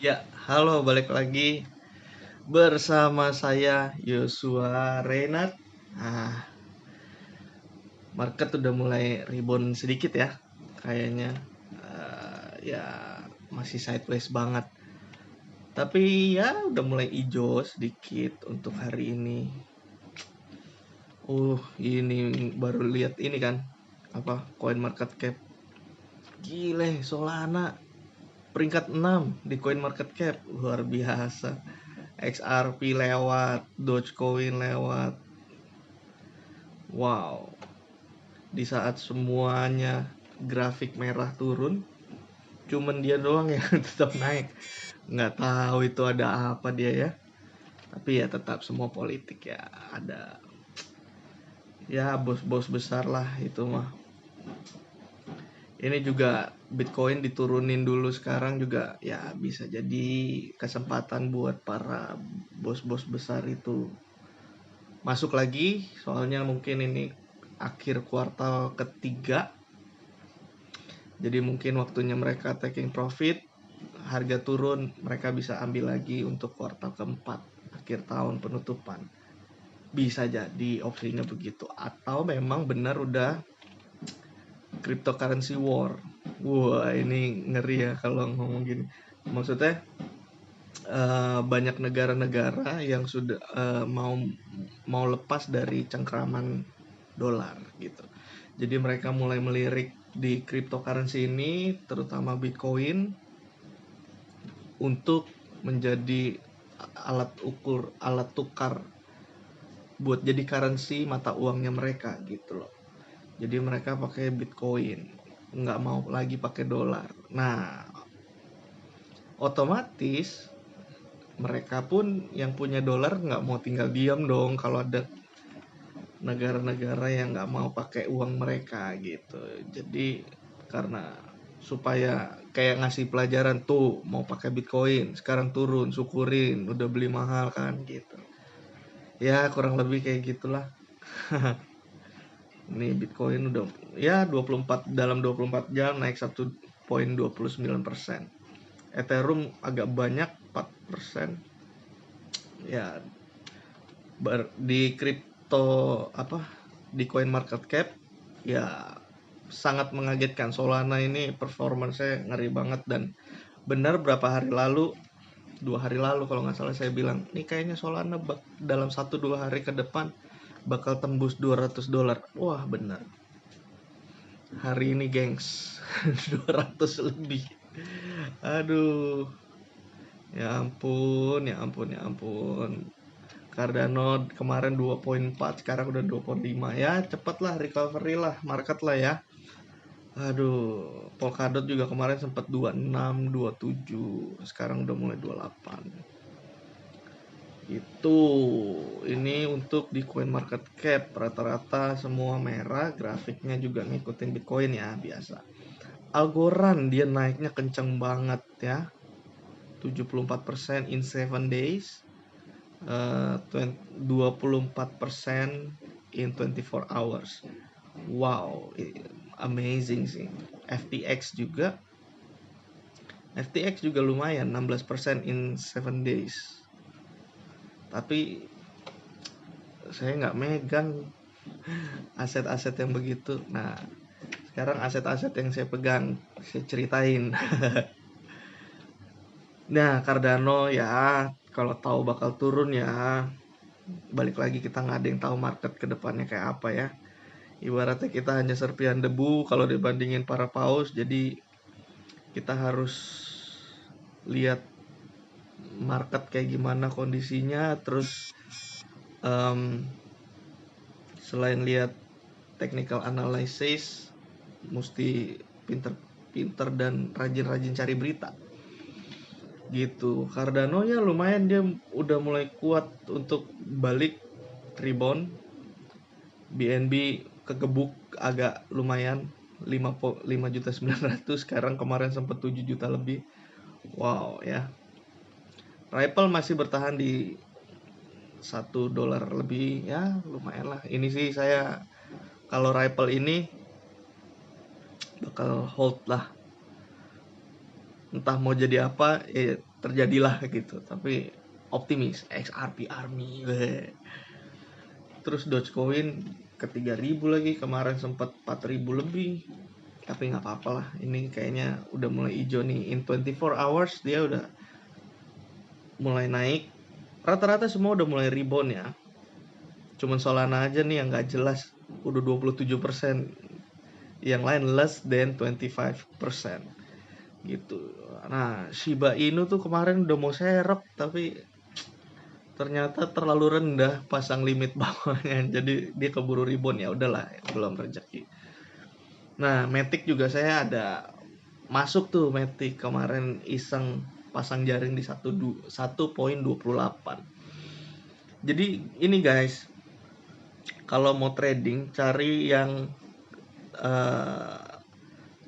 Ya, halo balik lagi bersama saya Yosua Renat. Nah, market udah mulai rebound sedikit ya, kayaknya. Ya masih sideways banget. Tapi ya udah mulai hijau sedikit untuk hari ini. Ini baru lihat ini kan, apa coin market cap. Gile, Solana peringkat 6 di coin market cap, luar biasa. XRP lewat, Dogecoin lewat. Wow, di saat semuanya grafik merah turun, cuman dia doang yang tetap naik. Nggak tahu itu ada apa dia ya. Tapi ya tetap semua politik ya ada. Ya bos-bos besar lah itu mah. Ini juga Bitcoin diturunin dulu, sekarang juga ya bisa jadi kesempatan buat para bos-bos besar itu masuk lagi, soalnya mungkin ini akhir kuartal ketiga, jadi mungkin waktunya mereka taking profit, harga turun mereka bisa ambil lagi untuk kuartal keempat, akhir tahun penutupan. Bisa jadi opsinya begitu, atau memang benar udah cryptocurrency war. Wah, ini ngeri ya kalau ngomong gini. Maksudnya banyak negara-negara yang sudah mau lepas dari cengkraman dolar gitu. Jadi mereka mulai melirik di cryptocurrency ini, terutama Bitcoin, untuk menjadi alat tukar buat jadi currency mata uangnya mereka gitu loh. Jadi mereka pakai Bitcoin, nggak mau lagi pakai dolar. Nah, otomatis mereka pun yang punya dolar nggak mau tinggal diam dong kalau ada negara-negara yang nggak mau pakai uang mereka gitu. Jadi karena supaya kayak ngasih pelajaran, tuh mau pakai Bitcoin sekarang turun, syukurin udah beli mahal kan gitu. Ya kurang lebih kayak gitulah. Ini Bitcoin udah ya 24 dalam 24 jam naik 1,29%. Ethereum agak banyak 4%. Ya di kripto apa di coin market cap ya sangat mengagetkan. Solana ini performance-nya ngeri banget, dan benar berapa hari lalu, 2 hari lalu kalau nggak salah, saya bilang nih kayaknya Solana dalam 1-2 hari ke depan bakal tembus $200. Wah benar, hari ini gengs. 200 lebih. Aduh, ya ampun, ya ampun, ya ampun. Cardano kemarin 2,4, sekarang udah 2,5. Ya cepet lah recovery lah market lah ya. Aduh, Polkadot juga kemarin sempat 26, 27, sekarang udah mulai 28. Itu ini untuk di coin market cap, rata-rata semua merah, grafiknya juga ngikutin Bitcoin ya biasa. Algorand dia naiknya kenceng banget ya. 74% in 7 days. 24% in 24 hours. Wow, amazing sih. FTX juga lumayan, 16% in 7 days. Tapi saya nggak megang aset-aset yang begitu. Nah, sekarang aset-aset yang saya pegang saya ceritain. Nah, Cardano ya kalau tahu bakal turun ya, balik lagi kita nggak ada yang tahu market kedepannya kayak apa ya. Ibaratnya kita hanya serpihan debu kalau dibandingin para paus, jadi kita harus lihat market kayak gimana kondisinya, terus selain lihat technical analysis, mesti pinter-pinter dan rajin-rajin cari berita gitu. Cardano ya lumayan, dia udah mulai kuat untuk balik rebound. BNB kegebuk agak lumayan, 5,9 juta, sekarang kemarin sempat 7 juta lebih. Wow ya. Ripple masih bertahan di $1 lebih, ya lumayan lah. Ini sih saya kalau Ripple ini bakal hold lah, entah mau jadi apa ya, terjadilah gitu, tapi optimis. XRP Army. Terus Dogecoin ke 3.000 lagi, kemarin sempat 4.000 lebih, tapi nggak apa-apa lah, ini kayaknya udah mulai hijau nih. In 24 hours dia udah mulai naik, rata-rata semua udah mulai rebound ya. Cuman Solana aja nih yang nggak jelas udah 27%, yang lain less than 25% gitu. Nah, Shiba Inu tuh kemarin udah mau serok, tapi ternyata terlalu rendah pasang limit bawahnya, jadi dia keburu rebound. Ya udahlah, belum rezeki. Nah, Matic juga saya ada masuk tuh. Matic kemarin iseng pasang jaring di 1.28. Jadi ini guys, kalau mau trading cari yang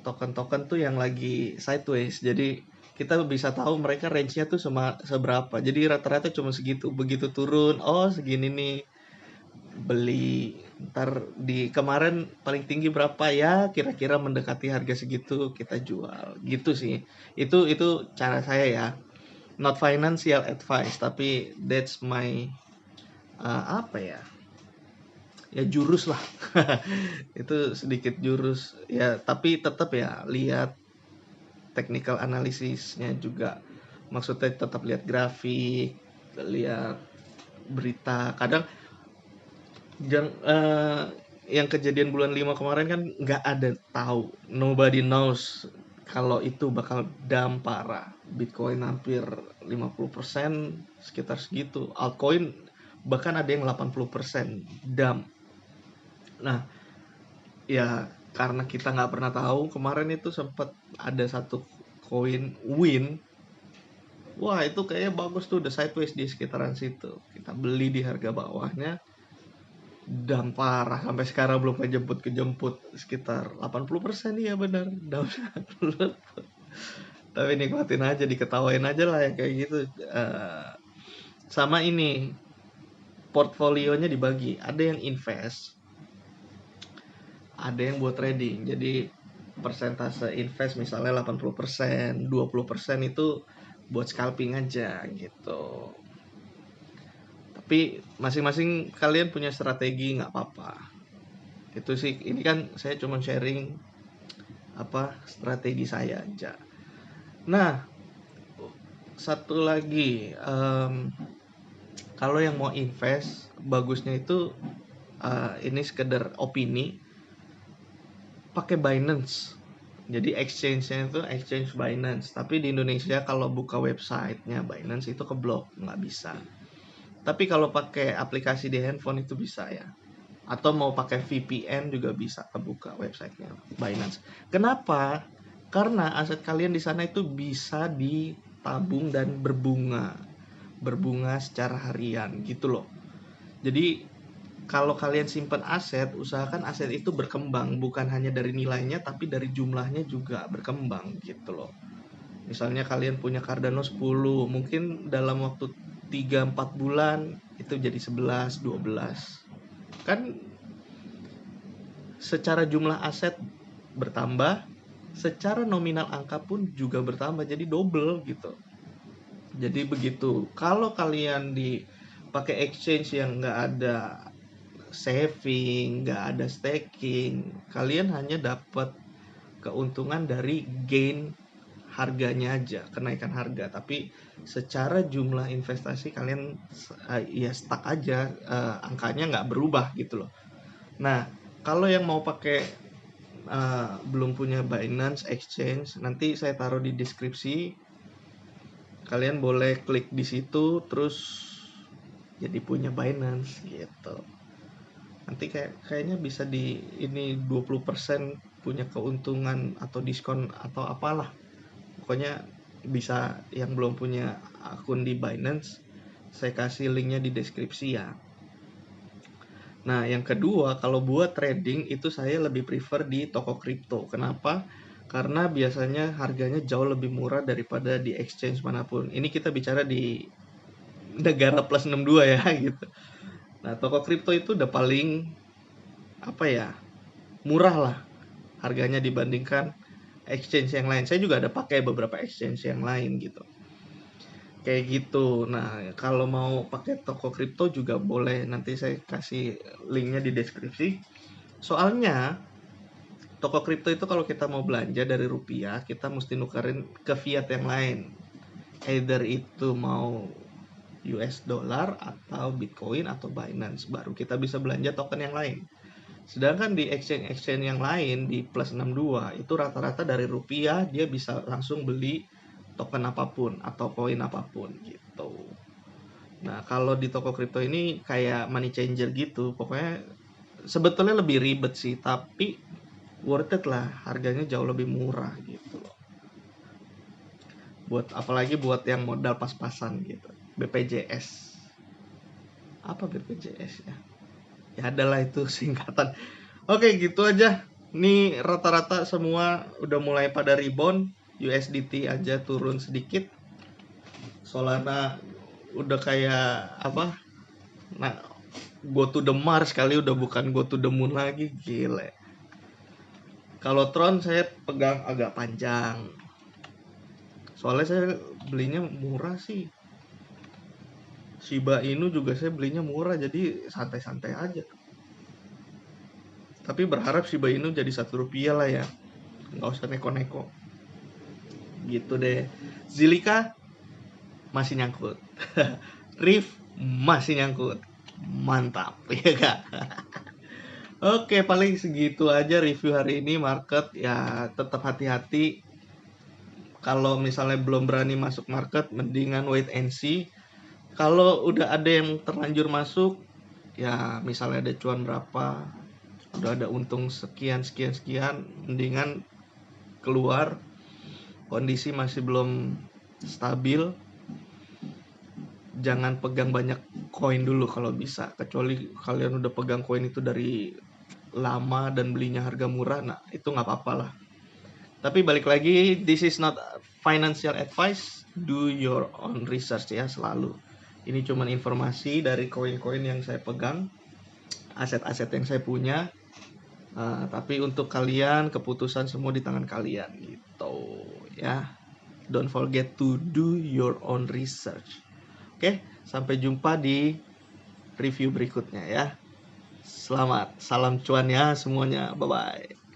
token-token tuh yang lagi sideways, jadi kita bisa tahu mereka range-nya tuh seberapa. Jadi rata-rata cuma segitu, begitu turun oh segini nih beli, ntar di kemarin paling tinggi berapa ya, kira-kira mendekati harga segitu kita jual gitu sih. Itu cara saya ya, not financial advice, tapi that's my apa ya jurus lah. Itu sedikit jurus ya, tapi tetap ya lihat technical analisisnya juga, maksudnya tetap lihat grafik, lihat berita. Kadang yang kejadian bulan 5 kemarin kan nggak ada tahu, nobody knows kalau itu bakal dump parah. Bitcoin hampir 50%, sekitar segitu. Altcoin bahkan ada yang 80% dump. Nah, ya karena kita nggak pernah tahu, kemarin itu sempat ada satu koin win. Wah, itu kayaknya bagus tuh, udah sideways di sekitaran situ. Kita beli di harga bawahnya, dan parah sampai sekarang belum kejemput sekitar 80%. Iya benar, down. Tapi nikmatin aja, diketawain aja lah yang kayak gitu. Sama ini, portfolionya dibagi, ada yang invest, ada yang buat trading. Jadi persentase invest misalnya 80%, 20% itu buat scalping aja gitu. Tapi masing-masing kalian punya strategi, nggak apa-apa. Itu sih, ini kan saya cuma sharing strategi saya aja. Nah, satu lagi, kalau yang mau invest, bagusnya itu ini sekedar opini, pakai Binance. Jadi exchange-nya itu exchange Binance. Tapi di Indonesia kalau buka websitenya Binance itu keblok, nggak bisa. Tapi kalau pakai aplikasi di handphone itu bisa ya. Atau mau pakai VPN juga bisa kebuka websitenya Binance. Kenapa? Karena aset kalian di sana itu bisa ditabung dan berbunga secara harian gitu loh. Jadi kalau kalian simpan aset, usahakan aset itu berkembang, bukan hanya dari nilainya tapi dari jumlahnya juga berkembang gitu loh. Misalnya kalian punya Cardano 10, mungkin dalam waktu 3-4 bulan itu jadi 11, 12. Kan secara jumlah aset bertambah, secara nominal angka pun juga bertambah, jadi double gitu. Jadi begitu. Kalau kalian dipakai exchange yang nggak ada saving, nggak ada staking, kalian hanya dapat keuntungan dari gain harganya aja, kenaikan harga. Tapi secara jumlah investasi kalian ya stuck aja, angkanya nggak berubah gitu loh. Nah, kalau yang mau pakai belum punya Binance Exchange, nanti saya taruh di deskripsi. Kalian boleh klik di situ terus jadi punya Binance gitu. Nanti kayaknya bisa di ini 20% punya keuntungan atau diskon atau apalah. Pokoknya bisa. Yang belum punya akun di Binance, saya kasih linknya di deskripsi ya. Nah, yang kedua, kalau buat trading itu saya lebih prefer di toko kripto. Kenapa? Karena biasanya harganya jauh lebih murah daripada di exchange manapun. Ini kita bicara di negara plus 62 ya gitu. Nah, toko kripto itu udah paling murah lah harganya dibandingkan exchange yang lain. Saya juga ada pakai beberapa exchange yang lain gitu. kayak gitu. Nah, kalau mau pakai toko kripto juga boleh, nanti saya kasih linknya di deskripsi. Soalnya toko kripto itu kalau kita mau belanja dari rupiah, kita mesti nukerin ke fiat yang lain, either itu mau US dollar atau Bitcoin atau Binance, baru kita bisa belanja token yang lain. Sedangkan di exchange yang lain di Plus62 itu rata-rata dari rupiah dia bisa langsung beli token apapun atau koin apapun gitu. Nah, kalau di toko kripto ini kayak money changer gitu. Pokoknya sebetulnya lebih ribet sih, tapi worth it lah. Harganya jauh lebih murah gitu loh. Apalagi buat yang modal pas-pasan gitu. BPJS. Apa BPJS ya? Ya adalah itu singkatan. Oke, gitu aja. Ini rata-rata semua udah mulai pada rebound. USDT aja turun sedikit. Solana udah kayak apa? Nah, go to the Mars kali, udah bukan go to the moon lagi, gile. Kalau Tron saya pegang agak panjang. Soalnya saya belinya murah sih. Shiba Inu juga saya belinya murah, jadi santai-santai aja. Tapi berharap Shiba Inu jadi Rp1 lah ya. Nggak usah neko-neko. Gitu deh. Zilliqa masih nyangkut. Riff masih nyangkut. Mantap, ya kak. Oke, paling segitu aja review hari ini market. Ya, tetap hati-hati. Kalau misalnya belum berani masuk market, mendingan wait and see. Kalau udah ada yang terlanjur masuk, ya misalnya ada cuan berapa, udah ada untung sekian, mendingan keluar. Kondisi masih belum stabil. Jangan pegang banyak koin dulu kalau bisa, kecuali kalian udah pegang koin itu dari lama dan belinya harga murah, nah itu nggak apa-apa lah. Tapi balik lagi, this is not financial advice, do your own research ya selalu. Ini cuma informasi dari koin-koin yang saya pegang, aset-aset yang saya punya. Tapi untuk kalian, keputusan semua di tangan kalian gitu ya. Don't forget to do your own research. Oke, sampai jumpa di review berikutnya ya. Selamat, salam cuan ya semuanya. Bye-bye.